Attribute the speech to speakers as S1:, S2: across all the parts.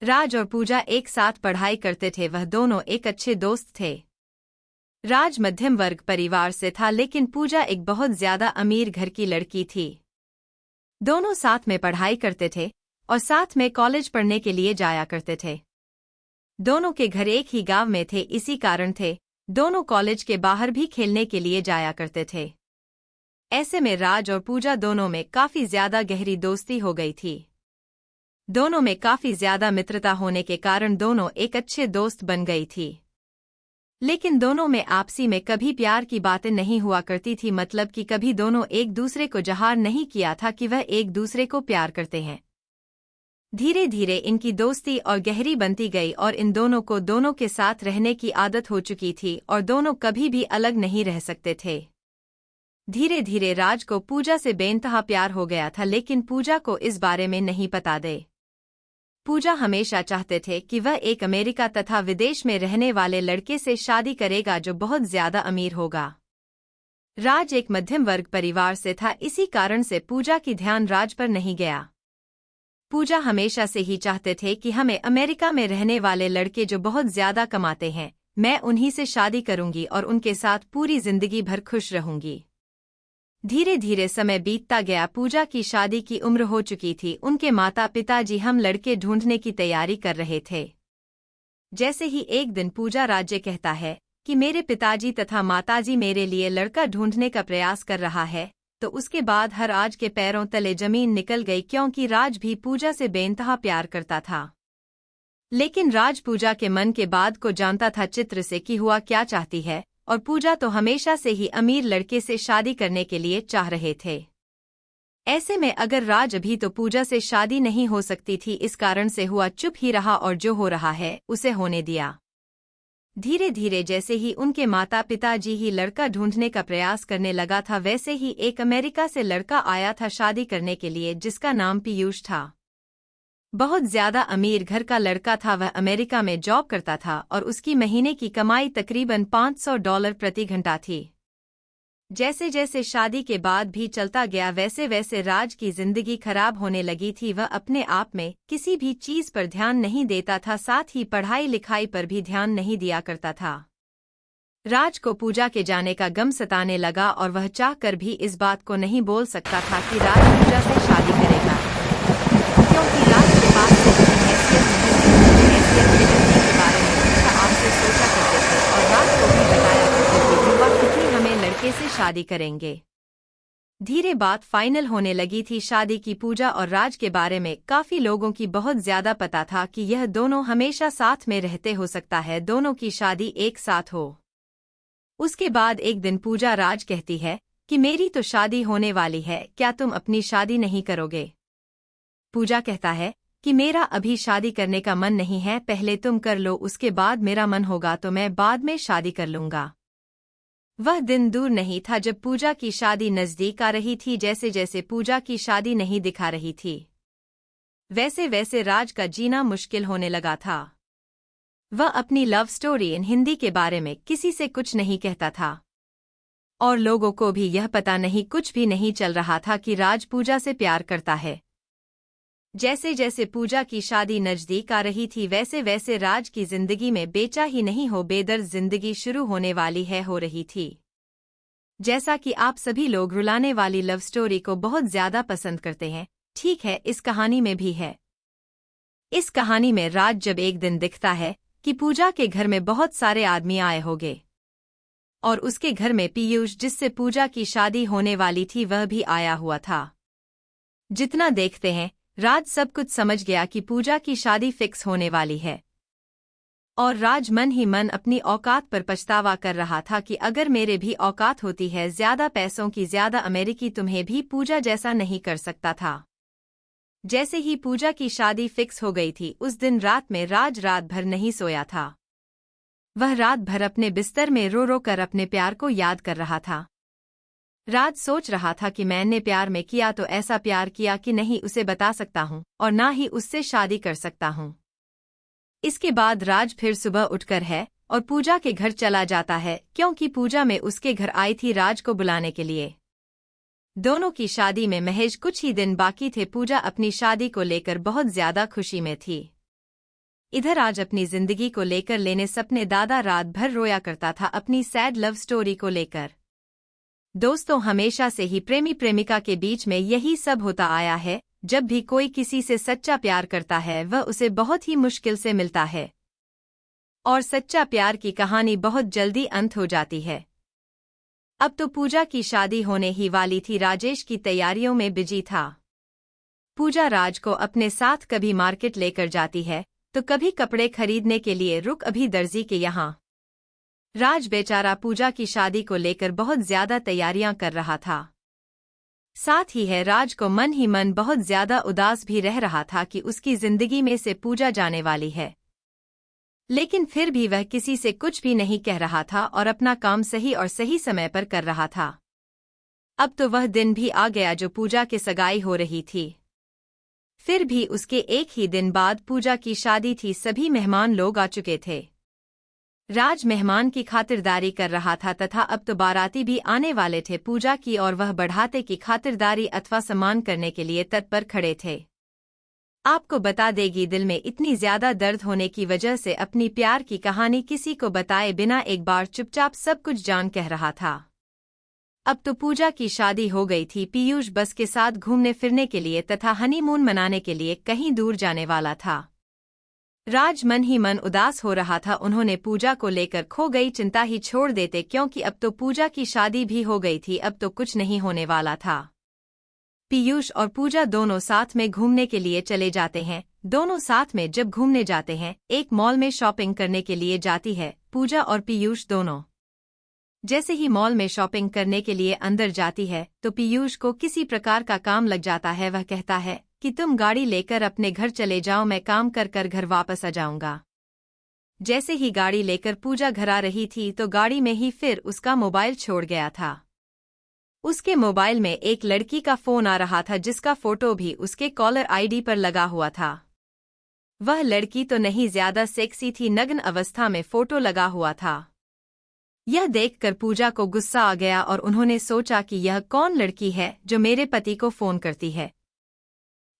S1: राज और पूजा एक साथ पढ़ाई करते थे। वह दोनों एक अच्छे दोस्त थे। राज मध्यम वर्ग परिवार से था, लेकिन पूजा एक बहुत ज्यादा अमीर घर की लड़की थी। दोनों साथ में पढ़ाई करते थे और साथ में कॉलेज पढ़ने के लिए जाया करते थे। दोनों के घर एक ही गांव में थे, इसी कारण थे दोनों कॉलेज के बाहर भी खेलने के लिए जाया करते थे। ऐसे में राज और पूजा दोनों में काफी ज्यादा गहरी दोस्ती हो गई थी। दोनों में काफी ज्यादा मित्रता होने के कारण दोनों एक अच्छे दोस्त बन गई थी। लेकिन दोनों में आपसी में कभी प्यार की बातें नहीं हुआ करती थी, मतलब कि कभी दोनों एक दूसरे को ज़ाहिर नहीं किया था कि वह एक दूसरे को प्यार करते हैं। धीरे धीरे इनकी दोस्ती और गहरी बनती गई और इन दोनों को दोनों के साथ रहने की आदत हो चुकी थी और दोनों कभी भी अलग नहीं रह सकते थे। धीरे धीरे राज को पूजा से बेइंतहा प्यार हो गया था, लेकिन पूजा को इस बारे में नहीं पता दे। पूजा हमेशा चाहते थे कि वह एक अमेरिका तथा विदेश में रहने वाले लड़के से शादी करेगा जो बहुत ज्यादा अमीर होगा। राज एक मध्यम वर्ग परिवार से था, इसी कारण से पूजा की ध्यान राज पर नहीं गया। पूजा हमेशा से ही चाहते थे कि हमें अमेरिका में रहने वाले लड़के जो बहुत ज्यादा कमाते हैं, मैं उन्हीं से शादी करूंगी और उनके साथ पूरी जिंदगी भर खुश रहूंगी। धीरे धीरे समय बीतता गया। पूजा की शादी की उम्र हो चुकी थी। उनके माता पिताजी हम लड़के ढूंढने की तैयारी कर रहे थे। जैसे ही एक दिन पूजा राज्य कहता है कि मेरे पिताजी तथा माताजी मेरे लिए लड़का ढूंढने का प्रयास कर रहा है, तो उसके बाद हर राज के पैरों तले जमीन निकल गई, क्योंकि राज भी पूजा से बेइंतहा प्यार करता था। लेकिन राज पूजा के मन के बात को जानता था चित्र से कि हुआ क्या चाहती है, और पूजा तो हमेशा से ही अमीर लड़के से शादी करने के लिए चाह रहे थे। ऐसे में अगर राज अभी तो पूजा से शादी नहीं हो सकती थी, इस कारण से हुआ चुप ही रहा और जो हो रहा है उसे होने दिया। धीरे धीरे जैसे ही उनके माता पिताजी ही लड़का ढूंढने का प्रयास करने लगा था, वैसे ही एक अमेरिका से लड़का आया था शादी करने के लिए, जिसका नाम पीयूष था। बहुत ज्यादा अमीर घर का लड़का था। वह अमेरिका में जॉब करता था और उसकी महीने की कमाई तकरीबन $500 प्रति घंटा थी। जैसे जैसे शादी के बाद भी चलता गया, वैसे वैसे राज की जिंदगी खराब होने लगी थी। वह अपने आप में किसी भी चीज पर ध्यान नहीं देता था, साथ ही पढ़ाई लिखाई पर भी ध्यान नहीं दिया करता था। राज को पूजा के जाने का गम सताने लगा और वह चाहकर भी इस बात को नहीं बोल सकता था कि राज पूजा से शादी करेगा, क्योंकि राज के पास इतनी हैसियत नहीं थी। हैसियत के बारे में पूजा आपसे सोचा करते थे और राज को भी बताया करते थे कि वह किसी हमें लड़के से शादी करेंगे। धीरे बात फाइनल होने लगी थी शादी की। पूजा और राज के बारे में काफी लोगों की बहुत ज्यादा पता था कि यह दोनों हमेशा साथ में रहते, हो सकता है दोनों की शादी एक साथ हो। उसके बाद एक दिन पूजा राज कहती है कि मेरी तो शादी होने वाली है, क्या तुम अपनी शादी नहीं करोगे? पूजा कहता है कि मेरा अभी शादी करने का मन नहीं है, पहले तुम कर लो, उसके बाद मेरा मन होगा तो मैं बाद में शादी कर लूंगा। वह दिन दूर नहीं था जब पूजा की शादी नजदीक आ रही थी। जैसे जैसे पूजा की शादी नहीं दिखा रही थी, वैसे वैसे राज का जीना मुश्किल होने लगा था। वह अपनी लव स्टोरी इन हिंदी के बारे में किसी से कुछ नहीं कहता था और लोगों को भी यह पता नहीं, कुछ भी नहीं चल रहा था कि राज पूजा से प्यार करता है। जैसे जैसे पूजा की शादी नजदीक आ रही थी, वैसे वैसे राज की जिंदगी में बेचा ही नहीं हो बेदर्द जिंदगी शुरू होने वाली है हो रही थी। जैसा कि आप सभी लोग रुलाने वाली लव स्टोरी को बहुत ज्यादा पसंद करते हैं, ठीक है, इस कहानी में भी है। इस कहानी में राज जब एक दिन दिखता है कि पूजा के घर में बहुत सारे आदमी आए होंगे और उसके घर में पीयूष, जिससे पूजा की शादी होने वाली थी, वह भी आया हुआ था। जितना देखते हैं राज सब कुछ समझ गया कि पूजा की शादी फिक्स होने वाली है और राज मन ही मन अपनी औकात पर पछतावा कर रहा था कि अगर मेरे भी औकात होती है ज्यादा पैसों की, ज्यादा अमेरिकी, तुम्हें भी पूजा जैसा नहीं कर सकता था। जैसे ही पूजा की शादी फिक्स हो गई थी, उस दिन रात में राज रात भर नहीं सोया था। वह रात भर अपने बिस्तर में रो रो कर अपने प्यार को याद कर रहा था। राज सोच रहा था कि मैंने प्यार में किया तो ऐसा प्यार किया कि नहीं उसे बता सकता हूँ और ना ही उससे शादी कर सकता हूँ। इसके बाद राज फिर सुबह उठकर है और पूजा के घर चला जाता है, क्योंकि पूजा में उसके घर आई थी राज को बुलाने के लिए। दोनों की शादी में महज कुछ ही दिन बाकी थे। पूजा अपनी शादी को लेकर बहुत ज्यादा खुशी में थी। इधर आज अपनी जिंदगी को लेकर लेने सपने दादा रात भर रोया करता था अपनी सैड लव स्टोरी को लेकर। दोस्तों, हमेशा से ही प्रेमी प्रेमिका के बीच में यही सब होता आया है। जब भी कोई किसी से सच्चा प्यार करता है वह उसे बहुत ही मुश्किल से मिलता है और सच्चा प्यार की कहानी बहुत जल्दी अंत हो जाती है। अब तो पूजा की शादी होने ही वाली थी। राजेश की तैयारियों में बिजी था। पूजा राज को अपने साथ कभी मार्केट लेकर जाती है तो कभी कपड़े खरीदने के लिए रुक अभी दर्जी के यहाँ। राज बेचारा पूजा की शादी को लेकर बहुत ज्यादा तैयारियां कर रहा था। साथ ही है राज को मन ही मन बहुत ज्यादा उदास भी रह रहा था कि उसकी जिंदगी में से पूजा जाने वाली है। लेकिन फिर भी वह किसी से कुछ भी नहीं कह रहा था और अपना काम सही और सही समय पर कर रहा था। अब तो वह दिन भी आ गया जो पूजा की सगाई हो रही थी। फिर भी उसके एक ही दिन बाद पूजा की शादी थी। सभी मेहमान लोग आ चुके थे। राज मेहमान की खातिरदारी कर रहा था तथा अब तो बाराती भी आने वाले थे पूजा की, और वह बढ़ाते की खातिरदारी अथवा सम्मान करने के लिए तत्पर खड़े थे। आपको बता देगी, दिल में इतनी ज्यादा दर्द होने की वजह से अपनी प्यार की कहानी किसी को बताए बिना एक बार चुपचाप सब कुछ जान कह रहा था। अब तो पूजा की शादी हो गई थी। पीयूष बस के साथ घूमने फिरने के लिए तथा हनीमून मनाने के लिए कहीं दूर जाने वाला था। राज मन ही मन उदास हो रहा था। उन्होंने पूजा को लेकर खो गई चिंता ही छोड़ देते, क्योंकि अब तो पूजा की शादी भी हो गई थी। अब तो कुछ नहीं होने वाला था। पीयूष और पूजा दोनों साथ में घूमने के लिए चले जाते हैं। दोनों साथ में जब घूमने जाते हैं, एक मॉल में शॉपिंग करने के लिए जाती है पूजा और पीयूष दोनों। जैसे ही मॉल में शॉपिंग करने के लिए अंदर जाती है तो पीयूष को किसी प्रकार का काम लग जाता है। वह कहता है कि तुम गाड़ी लेकर अपने घर चले जाओ, मैं काम कर कर घर वापस आ जाऊंगा। जैसे ही गाड़ी लेकर पूजा घर आ रही थी तो गाड़ी में ही फिर उसका मोबाइल छोड़ गया था। उसके मोबाइल में एक लड़की का फोन आ रहा था जिसका फोटो भी उसके कॉलर आईडी पर लगा हुआ था। वह लड़की तो नहीं ज्यादा सेक्सी थी, नग्न अवस्था में फोटो लगा हुआ था। यह देखकर पूजा को गुस्सा आ गया और उन्होंने सोचा कि यह कौन लड़की है जो मेरे पति को फोन करती है।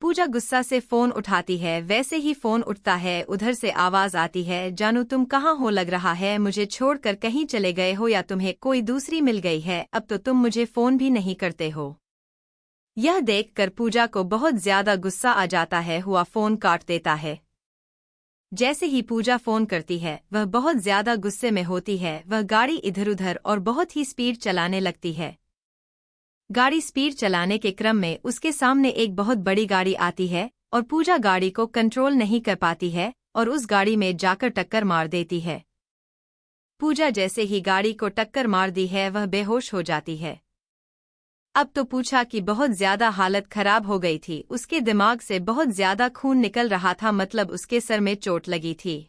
S1: पूजा गुस्सा से फोन उठाती है। वैसे ही फोन उठता है, उधर से आवाज आती है, जानू तुम कहाँ हो? लग रहा है मुझे छोड़कर कहीं चले गए हो या तुम्हें कोई दूसरी मिल गई है। अब तो तुम मुझे फोन भी नहीं करते हो। यह देखकर पूजा को बहुत ज्यादा गुस्सा आ जाता है। हुआ फोन काट देता है। जैसे ही पूजा फोन करती है वह बहुत ज्यादा गुस्से में होती है। वह गाड़ी इधर उधर और बहुत ही स्पीड चलाने लगती है। गाड़ी स्पीड चलाने के क्रम में उसके सामने एक बहुत बड़ी गाड़ी आती है और पूजा गाड़ी को कंट्रोल नहीं कर पाती है और उस गाड़ी में जाकर टक्कर मार देती है। पूजा जैसे ही गाड़ी को टक्कर मार दी है वह बेहोश हो जाती है। अब तो पूजा की बहुत ज्यादा हालत खराब हो गई थी। उसके दिमाग से बहुत ज्यादा खून निकल रहा था, मतलब उसके सर में चोट लगी थी।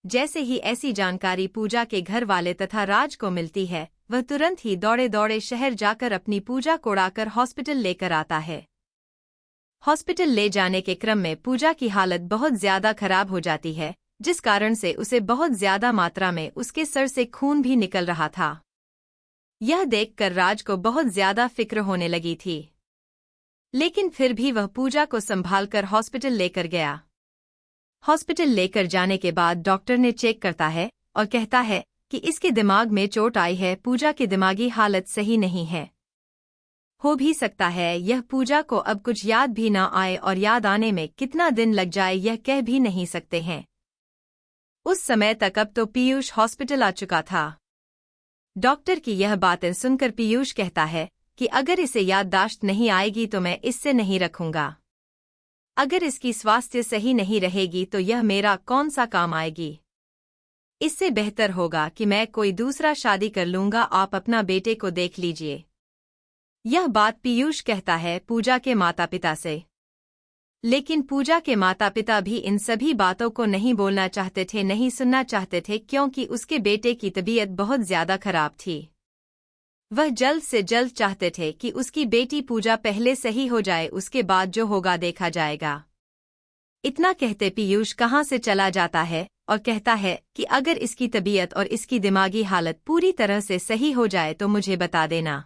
S1: जैसे ही ऐसी जानकारी पूजा के घर वाले तथा राज को मिलती है वह तुरंत ही दौड़े दौड़े शहर जाकर अपनी पूजा को उड़ाकर हॉस्पिटल लेकर आता है। हॉस्पिटल ले जाने के क्रम में पूजा की हालत बहुत ज्यादा खराब हो जाती है, जिस कारण से उसे बहुत ज्यादा मात्रा में उसके सर से खून भी निकल रहा था। यह देखकर राज को बहुत ज्यादा फिक्र होने लगी थी, लेकिन फिर भी वह पूजा को संभालकर हॉस्पिटल लेकर गया। हॉस्पिटल लेकर जाने के बाद डॉक्टर ने चेक करता है और कहता है कि इसके दिमाग में चोट आई है। पूजा की दिमागी हालत सही नहीं है। हो भी सकता है यह पूजा को अब कुछ याद भी ना आए और याद आने में कितना दिन लग जाए यह कह भी नहीं सकते हैं। उस समय तक अब तो पीयूष हॉस्पिटल आ चुका था। डॉक्टर की यह बातें सुनकर पीयूष कहता है कि अगर इसे याददाश्त नहीं आएगी तो मैं इससे नहीं रखूंगा। अगर इसकी स्वास्थ्य सही नहीं रहेगी तो यह मेरा कौन सा काम आएगी। इससे बेहतर होगा कि मैं कोई दूसरा शादी कर लूंगा। आप अपना बेटे को देख लीजिए। यह बात पीयूष कहता है पूजा के माता पिता से। लेकिन पूजा के माता पिता भी इन सभी बातों को नहीं बोलना चाहते थे, नहीं सुनना चाहते थे, क्योंकि उसके बेटे की तबीयत बहुत ज्यादा खराब थी। वह जल्द से जल्द चाहते थे कि उसकी बेटी पूजा पहले सही हो जाए, उसके बाद जो होगा देखा जाएगा। इतना कहते पीयूष कहाँ से चला जाता है और कहता है कि अगर इसकी तबीयत और इसकी दिमागी हालत पूरी तरह से सही हो जाए तो मुझे बता देना।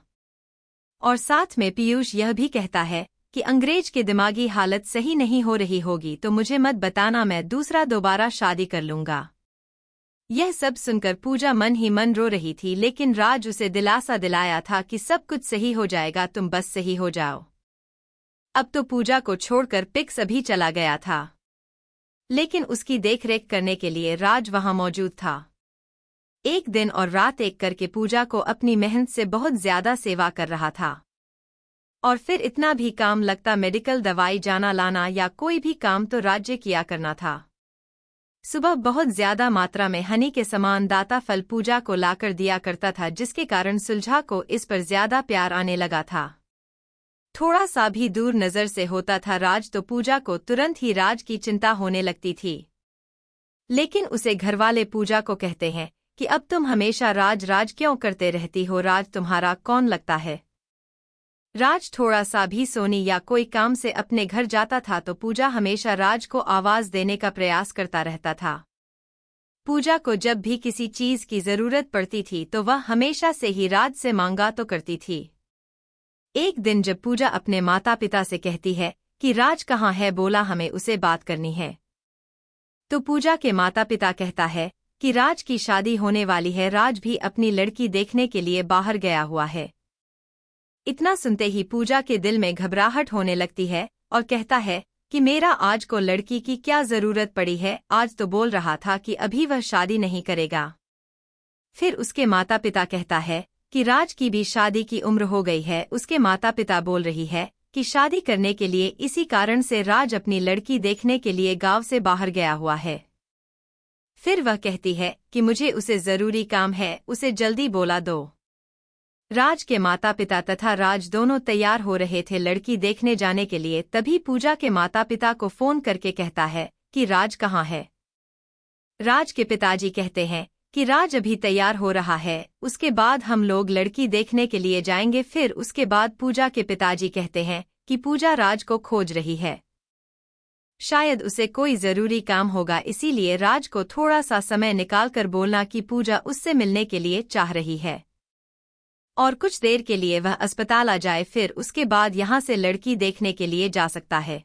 S1: और साथ में पीयूष यह भी कहता है कि अंग्रेज की दिमागी हालत सही नहीं हो रही होगी तो मुझे मत बताना, मैं दोबारा शादी कर लूंगा। यह सब सुनकर पूजा मन ही मन रो रही थी, लेकिन राज उसे दिलासा दिलाया था कि सब कुछ सही हो जाएगा, तुम बस सही हो जाओ। अब तो पूजा को छोड़कर पिक्स अभी चला गया था, लेकिन उसकी देखरेख करने के लिए राज वहां मौजूद था। एक दिन और रात एक करके पूजा को अपनी मेहनत से बहुत ज्यादा सेवा कर रहा था। और फिर इतना भी काम लगता, मेडिकल दवाई जाना लाना या कोई भी काम तो राज्य किया करना था। सुबह बहुत ज्यादा मात्रा में हनी के समान दाता फल पूजा को लाकर दिया करता था, जिसके कारण सुलझा को इस पर ज्यादा प्यार आने लगा था। थोड़ा सा भी दूर नजर से होता था राज तो पूजा को तुरंत ही राज की चिंता होने लगती थी। लेकिन उसे घरवाले पूजा को कहते हैं कि अब तुम हमेशा राज राज क्यों करते रहती हो, राज तुम्हारा कौन लगता है। राज थोड़ा सा भी सोनी या कोई काम से अपने घर जाता था तो पूजा हमेशा राज को आवाज देने का प्रयास करता रहता था। पूजा को जब भी किसी चीज की जरूरत पड़ती थी तो वह हमेशा से ही राज से मांगा तो करती थी। एक दिन जब पूजा अपने माता पिता से कहती है कि राज कहाँ है, बोला हमें उसे बात करनी है, तो पूजा के माता पिता कहता है कि राज की शादी होने वाली है, राज भी अपनी लड़की देखने के लिए बाहर गया हुआ है। इतना सुनते ही पूजा के दिल में घबराहट होने लगती है और कहता है कि मेरा आज को लड़की की क्या जरूरत पड़ी है, आज तो बोल रहा था कि अभी वह शादी नहीं करेगा। फिर उसके माता पिता कहता है कि राज की भी शादी की उम्र हो गई है। उसके माता पिता बोल रही है कि शादी करने के लिए, इसी कारण से राज अपनी लड़की देखने के लिए गांव से बाहर गया हुआ है। फिर वह कहती है कि मुझे उसे जरूरी काम है, उसे जल्दी बोला दो। राज के माता पिता तथा राज दोनों तैयार हो रहे थे लड़की देखने जाने के लिए, तभी पूजा के माता पिता को फोन करके कहता है कि राज कहाँ है। राज के पिताजी कहते हैं कि राज अभी तैयार हो रहा है, उसके बाद हम लोग लड़की देखने के लिए जाएंगे। फिर उसके बाद पूजा के पिताजी कहते हैं कि पूजा राज को खोज रही है, शायद उसे कोई जरूरी काम होगा, इसीलिए राज को थोड़ा सा समय निकालकर बोलना कि पूजा उससे मिलने के लिए चाह रही है और कुछ देर के लिए वह अस्पताल आ जाए, फिर उसके बाद यहाँ से लड़की देखने के लिए जा सकता है।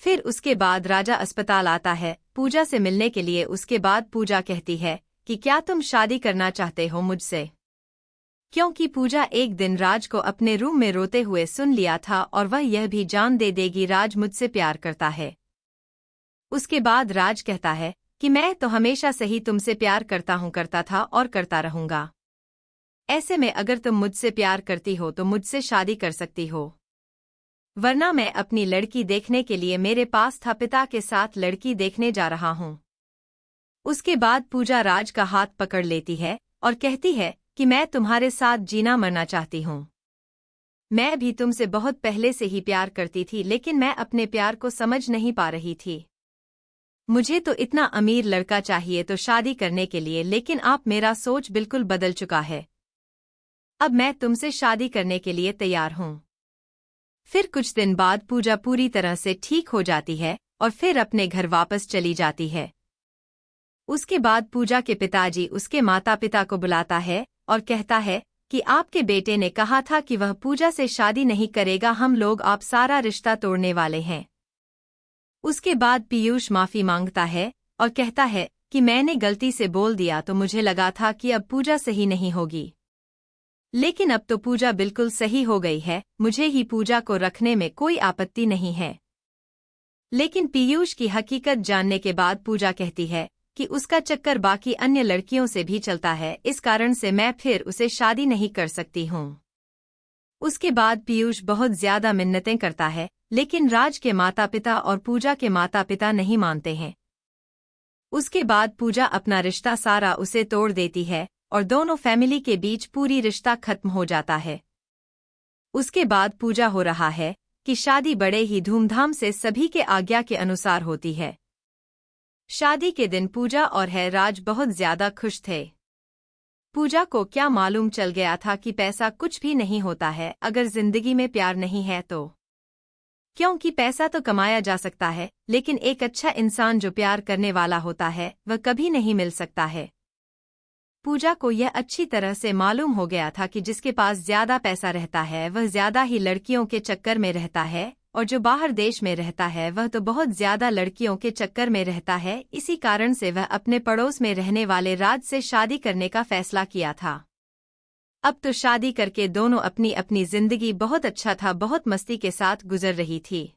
S1: फिर उसके बाद राजा अस्पताल आता है पूजा से मिलने के लिए। उसके बाद पूजा कहती है कि क्या तुम शादी करना चाहते हो मुझसे, क्योंकि पूजा एक दिन राज को अपने रूम में रोते हुए सुन लिया था और वह यह भी जान दे देगी राज मुझसे प्यार करता है। उसके बाद राज कहता है कि मैं तो हमेशा से ही तुमसे प्यार करता था और करता रहूंगा। ऐसे में अगर तुम मुझसे प्यार करती हो तो मुझसे शादी कर सकती हो, वरना मैं अपनी लड़की देखने के लिए मेरे पास था पिता के साथ लड़की देखने जा रहा हूँ। उसके बाद पूजा राज का हाथ पकड़ लेती है और कहती है कि मैं तुम्हारे साथ जीना मरना चाहती हूँ। मैं भी तुमसे बहुत पहले से ही प्यार करती थी, लेकिन मैं अपने प्यार को समझ नहीं पा रही थी। मुझे तो इतना अमीर लड़का चाहिए तो शादी करने के लिए, लेकिन आप मेरा सोच बिल्कुल बदल चुका है। अब मैं तुमसे शादी करने के लिए तैयार हूँ। फिर कुछ दिन बाद पूजा पूरी तरह से ठीक हो जाती है और फिर अपने घर वापस चली जाती है। उसके बाद पूजा के पिताजी उसके माता पिता को बुलाता है और कहता है कि आपके बेटे ने कहा था कि वह पूजा से शादी नहीं करेगा, हम लोग आप सारा रिश्ता तोड़ने वाले हैं। उसके बाद पीयूष माफी मांगता है और कहता है कि मैंने गलती से बोल दिया, तो मुझे लगा था कि अब पूजा सही नहीं होगी, लेकिन अब तो पूजा बिल्कुल सही हो गई है, मुझे ही पूजा को रखने में कोई आपत्ति नहीं है। लेकिन पीयूष की हकीकत जानने के बाद पूजा कहती है कि उसका चक्कर बाकी अन्य लड़कियों से भी चलता है, इस कारण से मैं फिर उसे शादी नहीं कर सकती हूँ। उसके बाद पीयूष बहुत ज्यादा मिन्नतें करता है, लेकिन राज के माता पिता और पूजा के माता पिता नहीं मानते हैं। उसके बाद पूजा अपना रिश्ता सारा उसे तोड़ देती है और दोनों फैमिली के बीच पूरी रिश्ता खत्म हो जाता है। उसके बाद पूजा हो रहा है कि शादी बड़े ही धूमधाम से सभी के आज्ञा के अनुसार होती है। शादी के दिन पूजा और है राज बहुत ज्यादा खुश थे। पूजा को क्या मालूम चल गया था कि पैसा कुछ भी नहीं होता है अगर जिंदगी में प्यार नहीं है तो, क्योंकि पैसा तो कमाया जा सकता है, लेकिन एक अच्छा इंसान जो प्यार करने वाला होता है वह कभी नहीं मिल सकता है। पूजा को यह अच्छी तरह से मालूम हो गया था कि जिसके पास ज्यादा पैसा रहता है वह ज्यादा ही लड़कियों के चक्कर में रहता है, और जो बाहर देश में रहता है वह तो बहुत ज्यादा लड़कियों के चक्कर में रहता है। इसी कारण से वह अपने पड़ोस में रहने वाले राज से शादी करने का फैसला किया था। अब तो शादी करके दोनों अपनी अपनी जिंदगी बहुत अच्छा था, बहुत मस्ती के साथ गुजर रही थी।